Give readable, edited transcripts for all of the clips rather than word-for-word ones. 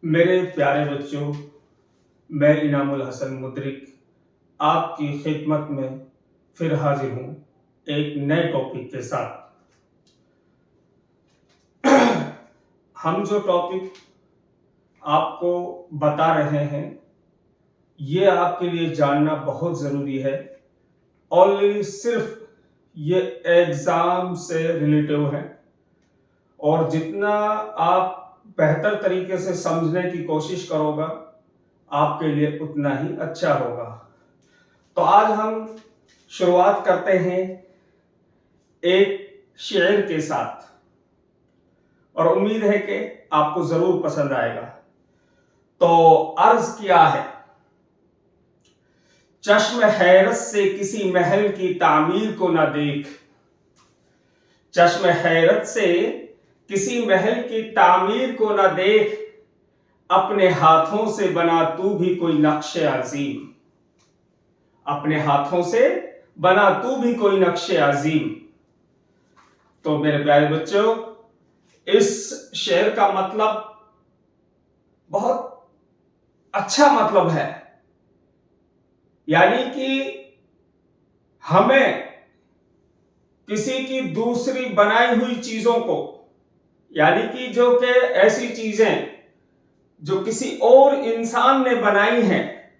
मेरे प्यारे बच्चों, मैं इनामुल हसन मुदरिक आपकी खिदमत में फिर हाजिर हूँ एक नए टॉपिक के साथ। हम जो टॉपिक आपको बता रहे हैं ये आपके लिए जानना बहुत ज़रूरी है। ओनली सिर्फ ये एग्ज़ाम से रिलेटिव है और जितना आप बेहतर तरीके से समझने की कोशिश करोगा आपके लिए उतना ही अच्छा होगा। तो आज हम शुरुआत करते हैं एक शेर के साथ और उम्मीद है कि आपको जरूर पसंद आएगा। तो अर्ज किया है, चश्म हैरत से किसी महल की तामीर को न देख, चश्म हैरत से किसी महल की तामीर को न देख, अपने हाथों से बना तू भी कोई नक्शे अजीम, अपने हाथों से बना तू भी कोई नक्शे अजीम। तो मेरे प्यारे बच्चों, इस शेर का मतलब बहुत अच्छा मतलब है, यानी कि हमें किसी की दूसरी बनाई हुई चीजों को, यानी कि जो कि ऐसी चीजें जो किसी और इंसान ने बनाई हैं,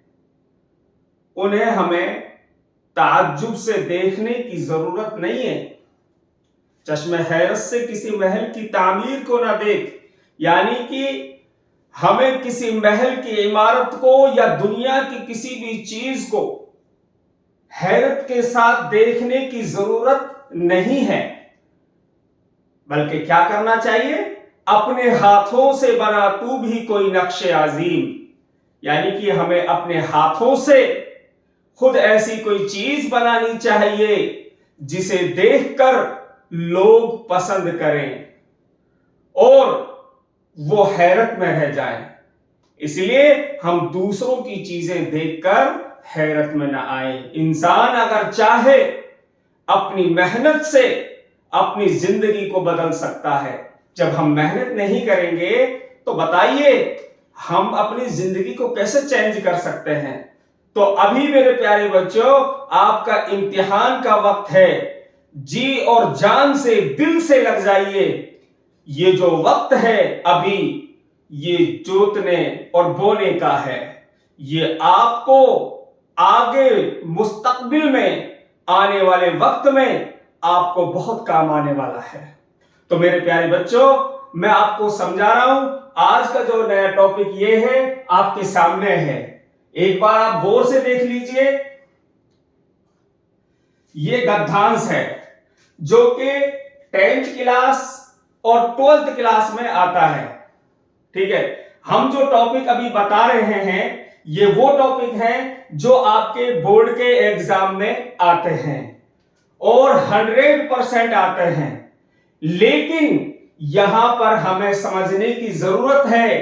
उन्हें हमें ताज्जुब से देखने की जरूरत नहीं है। चश्म हैरत से किसी महल की तामीर को ना देख, यानी कि हमें किसी महल की इमारत को या दुनिया की किसी भी चीज को हैरत के साथ देखने की जरूरत नहीं है, बल्कि क्या करना चाहिए, अपने हाथों से बना तू भी कोई नक्शे अजीम, यानी कि हमें अपने हाथों से खुद ऐसी कोई चीज बनानी चाहिए जिसे देखकर लोग पसंद करें और वो हैरत में रह जाएं। इसलिए हम दूसरों की चीजें देखकर हैरत में ना आए। इंसान अगर चाहे अपनी मेहनत से अपनी जिंदगी को बदल सकता है। जब हम मेहनत नहीं करेंगे तो बताइए हम अपनी जिंदगी को कैसे चेंज कर सकते हैं। तो अभी मेरे प्यारे बच्चों, आपका इम्तिहान का वक्त है। जी और जान से, दिल से लग जाइए। ये जो वक्त है अभी, ये जोतने और बोने का है। ये आपको आगे मुस्तकबिल में आने वाले वक्त में आपको बहुत काम आने वाला है। तो मेरे प्यारे बच्चों, मैं आपको समझा रहा हूं। आज का जो नया टॉपिक ये है, आपके सामने है। एक बार आप गौर से देख लीजिए। ये गद्यांश है जो कि 10th क्लास और 12th क्लास में आता है। ठीक है, हम जो टॉपिक अभी बता रहे हैं ये वो टॉपिक हैं जो आपके बोर्ड के एग्जाम में आते हैं और 100% आते हैं। लेकिन यहां पर हमें समझने की जरूरत है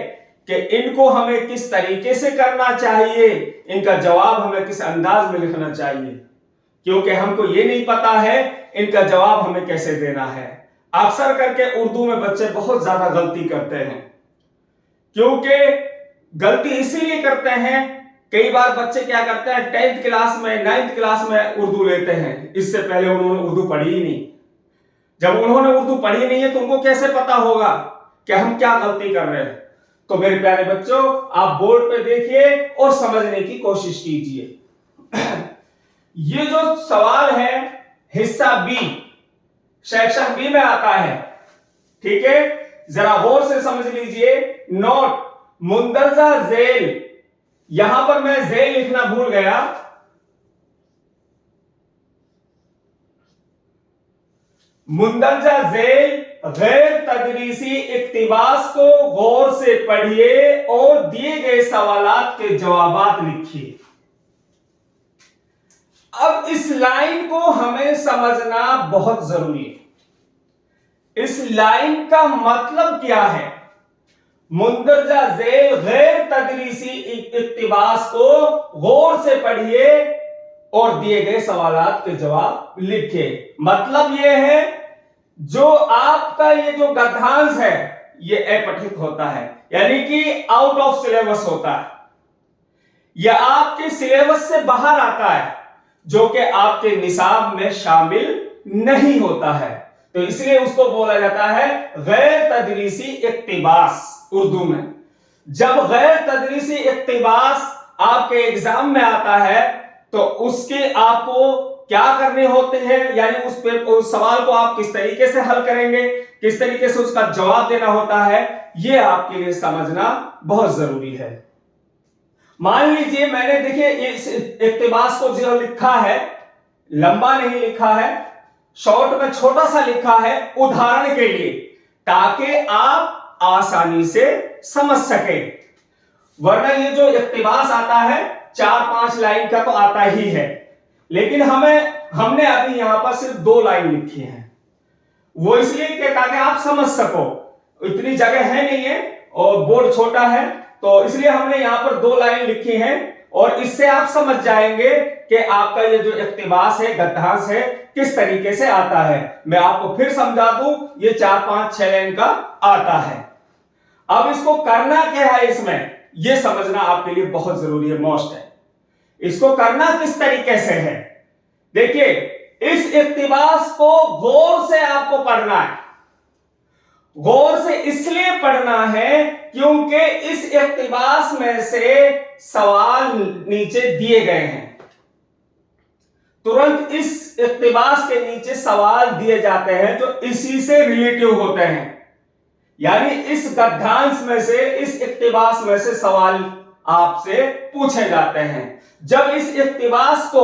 कि इनको हमें किस तरीके से करना चाहिए, इनका जवाब हमें किस अंदाज में लिखना चाहिए, क्योंकि हमको ये नहीं पता है इनका जवाब हमें कैसे देना है। अक्सर करके उर्दू में बच्चे बहुत ज्यादा गलती करते हैं, क्योंकि गलती इसीलिए करते हैं, कई बार बच्चे क्या करते हैं 10th क्लास में 9th क्लास में उर्दू लेते हैं, इससे पहले उन्होंने उर्दू पढ़ी ही नहीं। जब उन्होंने उर्दू पढ़ी नहीं है तो उनको कैसे पता होगा कि हम क्या गलती कर रहे हैं। तो मेरे प्यारे बच्चों, आप बोर्ड पे देखिए और समझने की कोशिश कीजिए। ये जो सवाल है हिस्सा बी, सेक्शन बी में आता है। ठीक है, जरा गौर से समझ लीजिए। नोट, मुंदरजा झेल, यहां पर मैं झेल लिखना भूल गया। मुंदरजा झेल गैर तदरीसी इक्तिबास को गौर से पढ़िए और दिए गए सवालात के जवाबात लिखिए। अब इस लाइन को हमें समझना बहुत जरूरी है। इस लाइन का मतलब क्या है? मुंदरजा झेल गैर तदरीसी इक्तिबास को गौर से पढ़िए और दिए गए सवालात के जवाब लिखिए। मतलब यह है जो आपका ये जो गद्यांश है ये अपठित होता है, यानी कि आउट ऑफ सिलेबस होता है, यह आपके सिलेबस से बाहर आता है, जो कि आपके निसाब में शामिल नहीं होता है, तो इसलिए उसको बोला जाता है गैर तदरीसी इक्तिबास उर्दू में। जब गैर तदरीसी इक्तिबास आपके एग्जाम में आता है तो उसके आपको क्या करने होते हैं, यानी उस सवाल को आप किस तरीके से हल करेंगे, किस तरीके से उसका जवाब देना होता है, यह आपके लिए समझना बहुत जरूरी है। मान लीजिए मैंने देखिए इस इक्तिबास को जो लिखा है, लंबा नहीं लिखा है, शॉर्ट में छोटा सा लिखा है उदाहरण के लिए, ताकि आप आसानी से समझ सके। वरना ये जो इक्तिबास आता है 4-5 लाइन का तो आता ही है, लेकिन हमने अभी यहां पर सिर्फ 2 लाइन लिखी है। वो इसलिए कि ताकि आप समझ सको, इतनी जगह है नहीं है और बोर्ड छोटा है, तो इसलिए हमने यहां पर 2 लाइन लिखी हैं, और इससे आप समझ जाएंगे कि आपका ये जो इक्तिबास है, गद्यांश है, किस तरीके से आता है। मैं आपको फिर समझा दूं, ये 4-5-6 लाइन का आता है। अब इसको करना क्या है, इसमें यह समझना आपके लिए बहुत जरूरी है, मोस्ट है। इसको करना किस तरीके से है, देखिए इस इक्तिबास को गौर से आपको पढ़ना है। गौर से इसलिए पढ़ना है क्योंकि इस इक्तिबास में से सवाल नीचे दिए गए हैं। तुरंत इस इक्तिबास के नीचे सवाल दिए जाते हैं जो इसी से रिलेटिव होते हैं, यानी इस गद्यांश में से, इस इक्तिबास में से सवाल आपसे पूछे जाते हैं। जब इस इक्तिबास को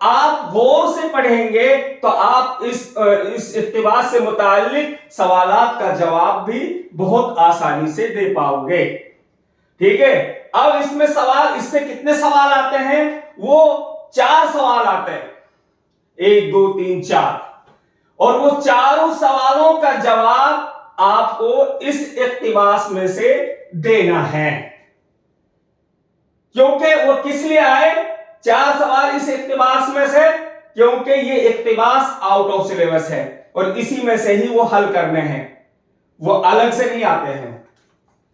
आप गौर से पढ़ेंगे तो आप इस इक्तिबास से मुताल्लिक सवालात का जवाब भी बहुत आसानी से दे पाओगे। ठीक है, अब इसमें सवाल, इससे कितने सवाल आते हैं, वो 4 सवाल आते हैं, 1 2 3 4, और वो चारों सवालों का जवाब आपको इस इक्तिबास में से देना है। क्योंकि वो किस लिए आए 4 सवाल इस इक्तिबास में से, क्योंकि ये इक्तिबास आउट ऑफ सिलेबस है और इसी में से ही वो हल करने हैं, वो अलग से नहीं आते हैं।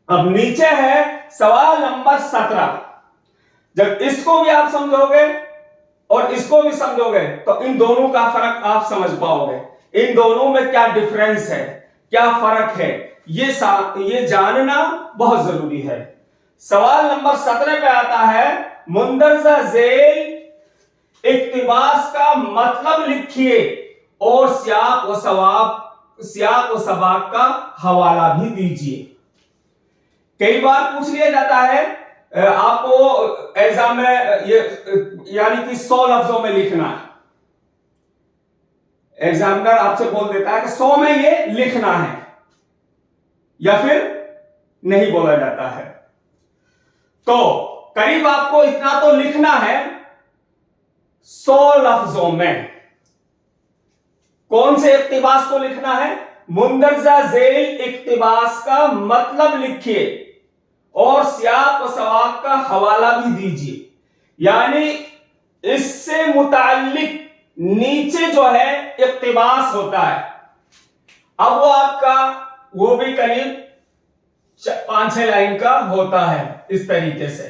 अब नीचे है सवाल नंबर 17। जब इसको भी आप समझोगे और इसको भी समझोगे तो इन दोनों का फर्क आप समझ पाओगे, इन दोनों में क्या डिफरेंस है, क्या फर्क है, ये जानना बहुत जरूरी है। सवाल नंबर 17 पे आता है, मुंदरजा झेल इक्तिबास का मतलब लिखिए और सियाक व सबाक का हवाला भी दीजिए। कई बार पूछ लिया जाता है आपको एग्जाम में, ये यानी कि 100 लफ्जों में लिखना है। एग्जामिनर आपसे बोल देता है कि 100 में ये लिखना है, या फिर नहीं बोला जाता है। तो करीब आपको इतना तो लिखना है 100 लफ्जों में। कौन से इक्तिबास को लिखना है, मुंदरजा झेल इक्तिबास का मतलब लिखिए और सियाक व सवाक का हवाला भी दीजिए, यानी इससे मुताल्लिक नीचे जो है इक्तिबास होता है। अब वो आपका, वो भी करीब 5-6 लाइन का होता है इस तरीके से।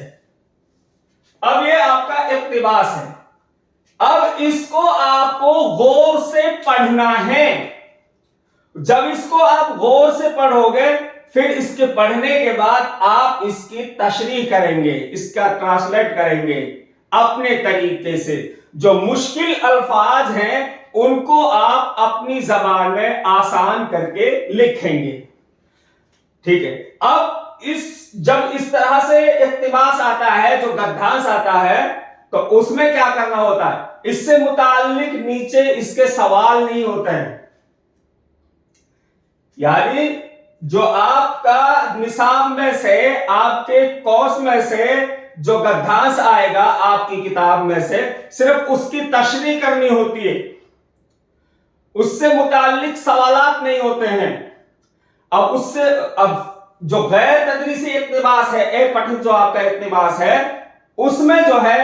अब ये आपका इक्तिबास है, अब इसको आपको गौर से पढ़ना है। जब इसको आप गौर से पढ़ोगे, फिर इसके पढ़ने के बाद आप इसकी तशरीह करेंगे, इसका ट्रांसलेट करेंगे अपने तरीके से। जो मुश्किल अल्फाज हैं उनको आप अपनी जबान में आसान करके लिखेंगे। ठीक है, अब जब इस तरह से इक्तिबास आता है, जो गद्यांश आता है, तो उसमें क्या करना होता है, इससे मुताल्लिक नीचे इसके सवाल नहीं होते हैं। यानी जो आपका निसाब में से, आपके कोर्स में से जो गद्यांश आएगा आपकी किताब में से, सिर्फ उसकी तशरीह करनी होती है, उससे मुताल्लिक सवालात नहीं होते हैं। अब जो गैर तदरीसी इक्तिबास है, एक पठन जो आपका इक्तिबास है, उसमें जो है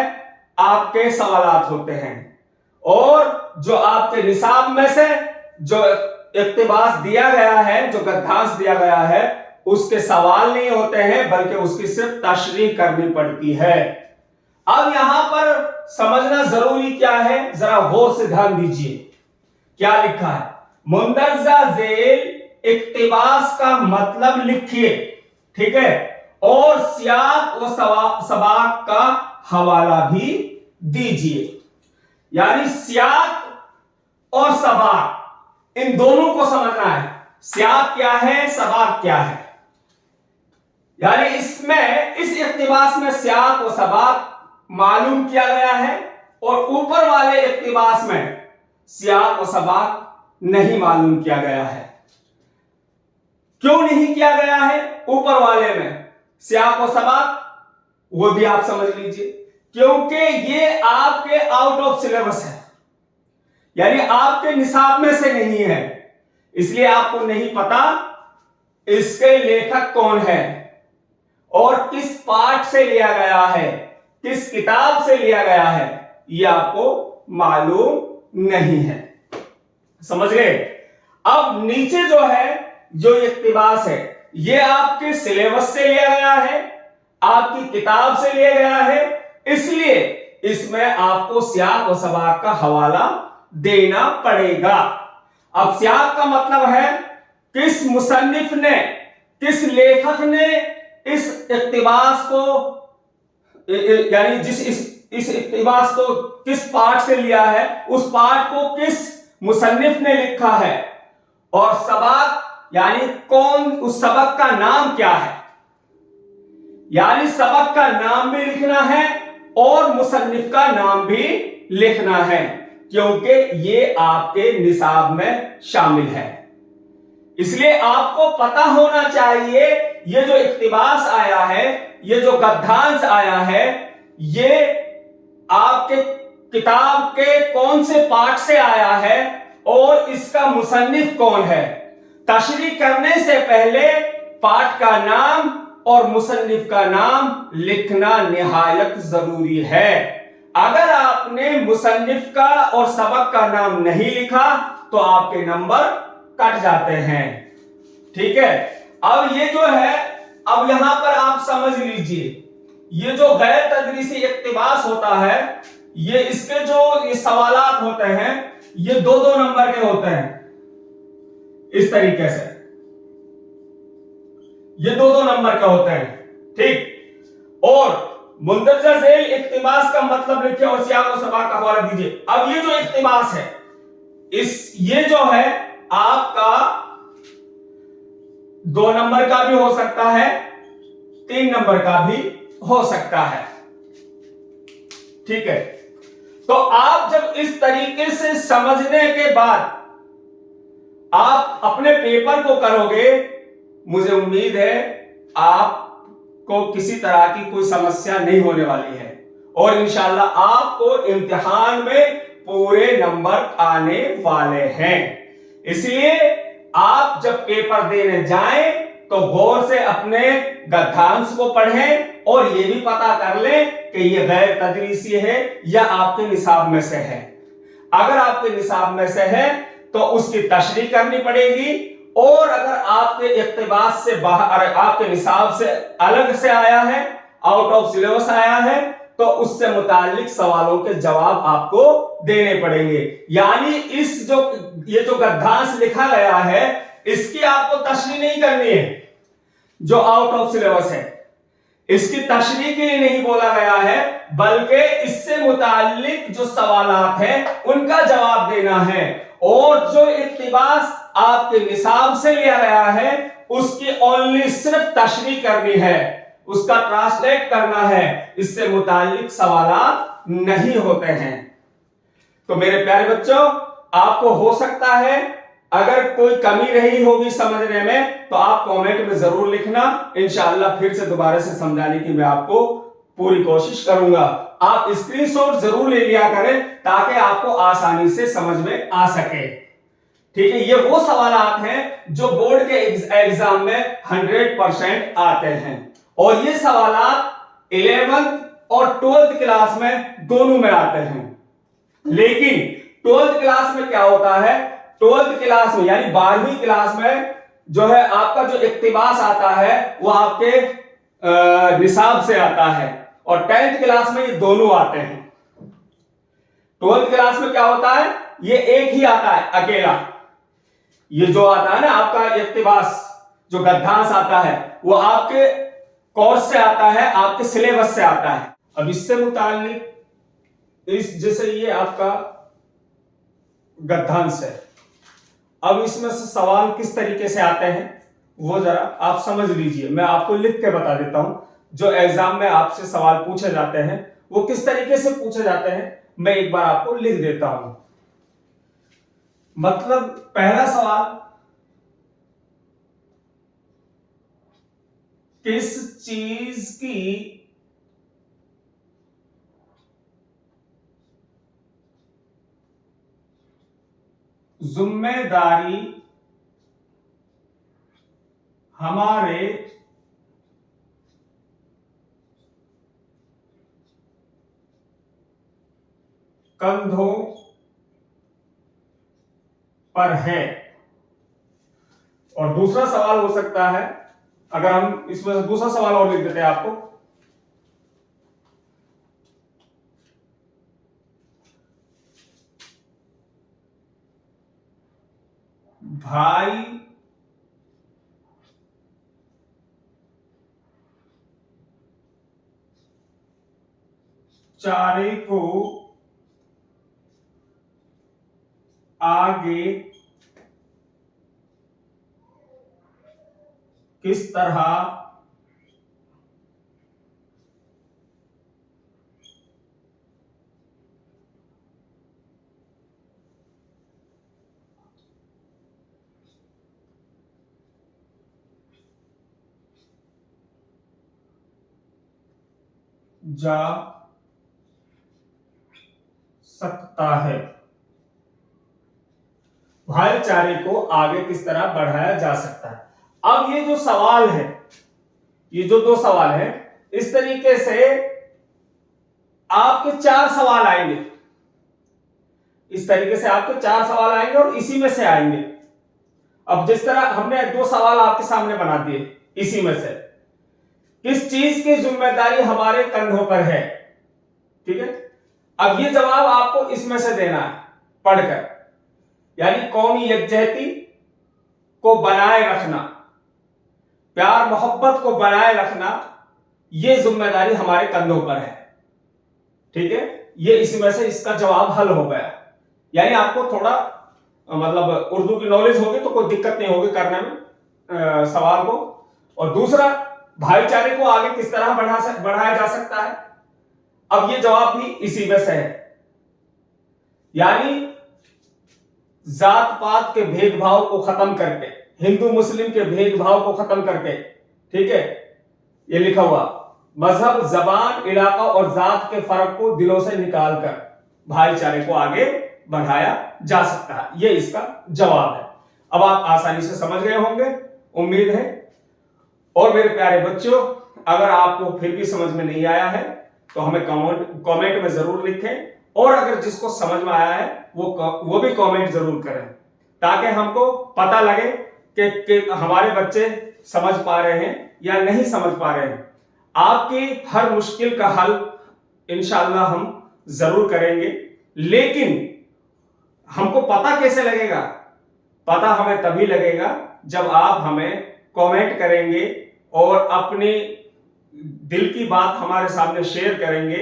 आपके सवालात होते हैं, और जो आपके निसाब में से जो इक्तिबास दिया गया है, जो गद्यांश दिया गया है, उसके सवाल नहीं होते हैं, बल्कि उसकी सिर्फ तशरीह करनी पड़ती है। अब यहां पर समझना जरूरी क्या है, जरा गौर से ध्यान दीजिए। क्या लिखा है, मुंदरजा झेल इक्तिबास का मतलब लिखिए, ठीक है, और सियाक व सबाक का हवाला भी दीजिए। यानी सियाक और सबाक इन दोनों को समझना है। सियाक क्या है, सबाक क्या है। यानी इसमें इस इक्तिबास में सियाक व सबाक मालूम किया गया है, और ऊपर वाले इक्तिबास में सियाक व सबाक नहीं मालूम किया गया है। क्यों नहीं किया गया है ऊपर वाले में सियाक व सबाक, वो भी आप समझ लीजिए। क्योंकि ये आपके आउट ऑफ सिलेबस है, यानी आपके निसाब में से नहीं है, इसलिए आपको नहीं पता इसके लेखक कौन है और किस पाठ से लिया गया है, किस किताब से लिया गया है, यह आपको मालूम नहीं है। समझ गए। अब नीचे जो है, जो इक्तिबास है, यह आपके सिलेबस से लिया गया है, आपकी किताब से लिया गया है, इसलिए इसमें आपको सियाक व सबाक का हवाला देना पड़ेगा। अब सियाक का मतलब है किस मुसन्निफ ने, किस लेखक ने इस इक्तिबास को, यानी जिस इस इक्तिबास को किस पाठ से लिया है, उस पाठ को किस मुसन्निफ ने लिखा है, और सबाक यानी कौन, उस सबक का नाम क्या है। यानी सबक का नाम भी लिखना है और मुसन्निफ का नाम भी लिखना है, क्योंकि ये आपके निसाब में शामिल है। इसलिए आपको पता होना चाहिए ये जो इक्तिबास आया है, ये जो गद्यांश आया है, ये आपके किताब के कौन से पाठ से आया है और इसका मुसन्निफ कौन है। तशरीह करने से पहले पाठ का नाम और मुसन्निफ का नाम लिखना निहायत जरूरी है। अगर आपने मुसन्निफ का और सबक का नाम नहीं लिखा तो आपके नंबर कट जाते हैं, ठीक है। अब ये जो है, अब यहां पर आप समझ लीजिए, ये जो गैर तदरीसी इक्तिबास होता है, ये इसके जो ये सवालात होते हैं, ये 2-2 नंबर के होते हैं। इस तरीके से ये 2-2 नंबर के होते हैं, ठीक। और मुंदरजा झेल इक्तिबास का मतलब लिखिए और सियाक व सबाक का हवाला दीजिए। अब ये जो इक्तिबास है, ये जो है आपका 2 नंबर का भी हो सकता है, 3 नंबर का भी हो सकता है, ठीक है। तो आप जब इस तरीके से समझने के बाद आप अपने पेपर को करोगे, मुझे उम्मीद है आपको किसी तरह की कोई समस्या नहीं होने वाली है, और इंशाल्लाह आपको इम्तिहान में पूरे नंबर आने वाले हैं। इसलिए आप जब पेपर देने जाएं तो गौर से अपने गद्यांश को पढ़ें और यह भी पता कर लें कि यह गैर तदरीसी है या आपके निसाब में से है। अगर आपके निसाब में से है तो उसकी तशरीह करनी पड़ेगी, और अगर आपके इक्तिबास से बाहर, आपके निसाब से अलग से आया है, आउट ऑफ सिलेबस आया है, तो उससे मुताल्लिक सवालों के जवाब आपको देने पड़ेंगे। यानी ये जो गद्यांश लिखा गया है, इसकी आपको तशरीह नहीं करनी है। जो आउट ऑफ सिलेबस है, इसकी तशरीह के लिए नहीं बोला गया है, बल्कि इससे मुताल्लिक जो सवालात हैं उनका जवाब देना है। और जो इक्तिबास आपके निसाब से लिया गया है, उसकी ओनली सिर्फ तशरीह करनी है, उसका ट्रांसलेट करना है, इससे मुताल्लिक सवालात नहीं होते हैं। तो मेरे प्यारे बच्चों, आपको हो सकता है अगर कोई कमी रही होगी समझने में तो आप कमेंट में जरूर लिखना, इंशाअल्लाह फिर से दोबारा से समझाने की मैं आपको पूरी कोशिश करूंगा। आप स्क्रीनशॉट जरूर ले लिया करें ताकि आपको आसानी से समझ में आ सके, ठीक है। ये वो सवालात हैं जो बोर्ड के एग्जाम में 100% आते हैं, और ये सवालात 11th और 12th क्लास में दोनों में आते हैं। लेकिन 12th क्लास में क्या होता है, 12th क्लास में यानी 12वीं क्लास में जो है आपका जो इक्तिबास आता है वो आपके निसाब से आता है, और 10th क्लास में ये दोनों आते हैं। 12th क्लास में क्या होता है, ये एक ही आता है अकेला। ये जो आता है ना आपका इक्तिबास, जो गद्यांश आता है, वो आपके कोर्स से आता है, आपके सिलेबस से आता है। अब इससे मुताल्लिक इस जैसे ये आपका गद्यांश है, अब इसमें से सवाल किस तरीके से आते हैं वो जरा आप समझ लीजिए। मैं आपको लिख के बता देता हूं, जो एग्जाम में आपसे सवाल पूछे जाते हैं वो किस तरीके से पूछे जाते हैं, मैं एक बार आपको लिख देता हूं। मतलब पहला सवाल, किस चीज की जिम्मेदारी हमारे कंधों पर है। और दूसरा सवाल हो सकता है, अगर हम इसमें से दूसरा सवाल और लिख देते हैं आपको, भाई चारे को आगे किस तरह जा सकता है, भाईचारे को आगे किस तरह बढ़ाया जा सकता है। अब ये जो सवाल है, ये जो दो सवाल है, इस तरीके से आपके 4 सवाल आएंगे। इस तरीके से आपके 4 सवाल आएंगे और इसी में से आएंगे। अब जिस तरह हमने 2 सवाल आपके सामने बना दिए, इसी में से किस चीज की जिम्मेदारी हमारे कंधों पर है, ठीक है। अब ये जवाब आपको इसमें से देना है पढ़कर, यानी कौमी यकजहती को बनाए रखना, प्यार मोहब्बत को बनाए रखना, ये जिम्मेदारी हमारे कंधों पर है, ठीक है। ये इसमें से इसका जवाब हल हो गया। यानी आपको थोड़ा मतलब उर्दू की नॉलेज होगी तो कोई दिक्कत नहीं होगी करने में सवाल को। और दूसरा, भाईचारे को आगे किस तरह बढ़ाया जा सकता है, अब ये जवाब भी इसी में से है। यानी जात पात के भेदभाव को खत्म करके, हिंदू मुस्लिम के भेदभाव को खत्म करके, ठीक है, ये लिखा हुआ, मजहब, जबान, इलाका और जात के फर्क को दिलों से निकालकर भाईचारे को आगे बढ़ाया जा सकता है। ये इसका जवाब है। अब आप आसानी से समझ गए होंगे, उम्मीद है। और मेरे प्यारे बच्चों, अगर आपको फिर भी समझ में नहीं आया है तो हमें कमेंट में जरूर लिखें, और अगर जिसको समझ में आया है वो भी कमेंट जरूर करें, ताकि हमको पता लगे कि हमारे बच्चे समझ पा रहे हैं या नहीं समझ पा रहे हैं। आपकी हर मुश्किल का हल इंशाअल्लाह हम जरूर करेंगे, लेकिन हमको पता कैसे लगेगा? पता हमें तभी लगेगा जब आप हमें कमेंट करेंगे और अपने दिल की बात हमारे सामने शेयर करेंगे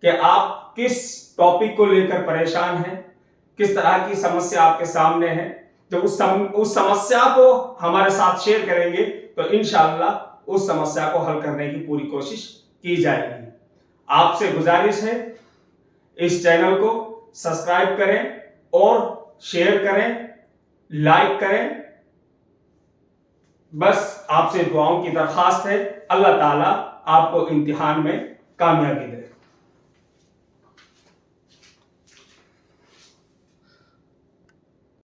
कि आप किस टॉपिक को लेकर परेशान हैं, किस तरह की समस्या आपके सामने है। जब उस समस्या को हमारे साथ शेयर करेंगे तो इंशाअल्लाह उस समस्या को हल करने की पूरी कोशिश की जाएगी। आपसे गुजारिश है, इस चैनल को सब्सक्राइब करें और शेयर करें, लाइक करें। बस आपसे दुआओं की दरखास्त है। अल्लाह ताला आपको इम्तिहान में कामयाबी दे।